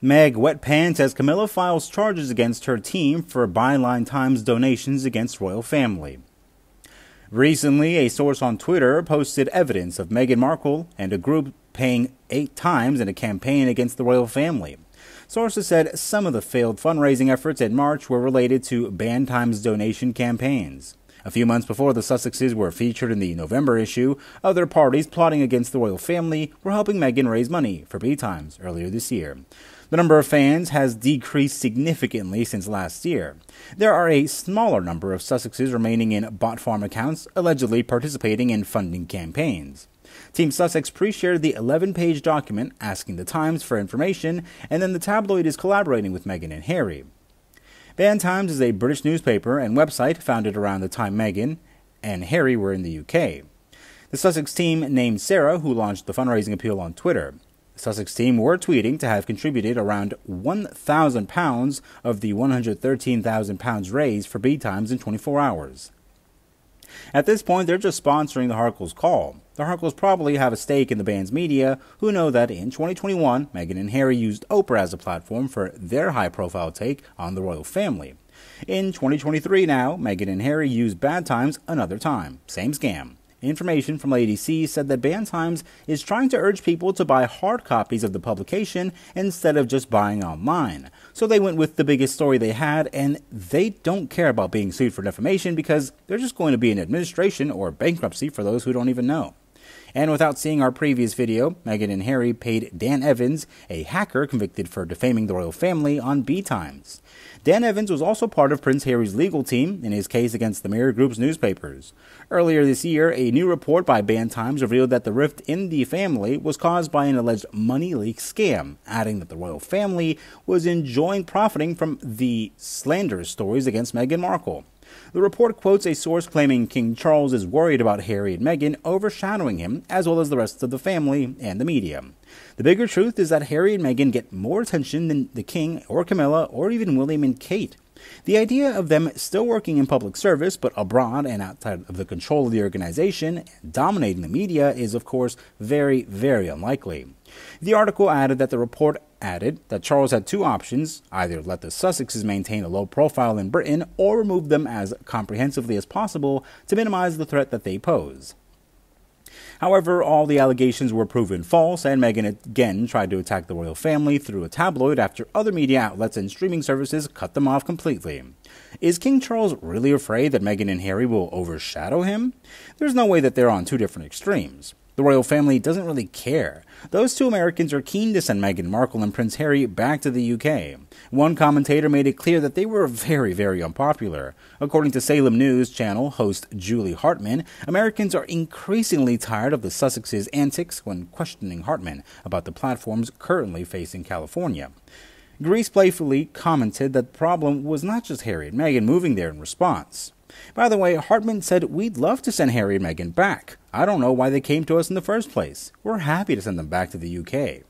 Meg Wetpants says Camilla files charges against her team for Byline Times donations against royal family. Recently, a source on Twitter posted evidence of Meghan Markle and a group paying 8 times in a campaign against the royal family. Sources said some of the failed fundraising efforts in March were related to Band Times donation campaigns. A few months before the Sussexes were featured in the November issue, other parties plotting against the royal family were helping Meghan raise money for B Times earlier this year. The number of fans has decreased significantly since last year. There are a smaller number of Sussexes remaining in bot farm accounts, allegedly participating in funding campaigns. Team Sussex pre-shared the 11-page document asking the Times for information, and then the tabloid is collaborating with Meghan and Harry. Band Times is a British newspaper and website founded around the time Meghan and Harry were in the UK. The Sussex team named Sarah, who launched the fundraising appeal on Twitter. The Sussex team were tweeting to have contributed around £1,000 of the £113,000 raised for B Times in 24 hours. At this point, they're just sponsoring the Harkles' call. The Harkles probably have a stake in the band's media, who know that in 2021, Meghan and Harry used Oprah as a platform for their high-profile take on the royal family. In 2023 now, Meghan and Harry use Bad Times another time. Same scam. Information from Lady C said that Band Times is trying to urge people to buy hard copies of the publication instead of just buying online. So they went with the biggest story they had, and they don't care about being sued for defamation because they're just going to be in administration or bankruptcy for those who don't even know. And without seeing our previous video, Meghan and Harry paid Dan Evans, a hacker convicted for defaming the royal family, on B Times. Dan Evans was also part of Prince Harry's legal team in his case against the Mirror Group's newspapers. Earlier this year, a new report by Band Times revealed that the rift in the family was caused by an alleged money leak scam, adding that the royal family was enjoying profiting from the slanderous stories against Meghan Markle. The report quotes a source claiming King Charles is worried about Harry and Meghan overshadowing him, as well as the rest of the family and the media. The bigger truth is that Harry and Meghan get more attention than the King or Camilla or even William and Kate. The idea of them still working in public service but abroad and outside of the control of the organization, dominating the media, is of course very, very unlikely. The article added that the report added that Charles had 2 options: either let the Sussexes maintain a low profile in Britain or remove them as comprehensively as possible to minimize the threat that they pose. However, all the allegations were proven false, and Meghan again tried to attack the royal family through a tabloid after other media outlets and streaming services cut them off completely. Is King Charles really afraid that Meghan and Harry will overshadow him? There's no way that they're on 2 different extremes. The royal family doesn't really care. Those 2 Americans are keen to send Meghan Markle and Prince Harry back to the UK. One commentator made it clear that they were very, very unpopular. According to Salem News Channel host Julie Hartman, Americans are increasingly tired of the Sussexes' antics when questioning Hartman about the platforms currently facing California. Grease playfully commented that the problem was not just Harry and Meghan moving there in response. By the way, Hartman said, "We'd love to send Harry and Meghan back. I don't know why they came to us in the first place. We're happy to send them back to the UK."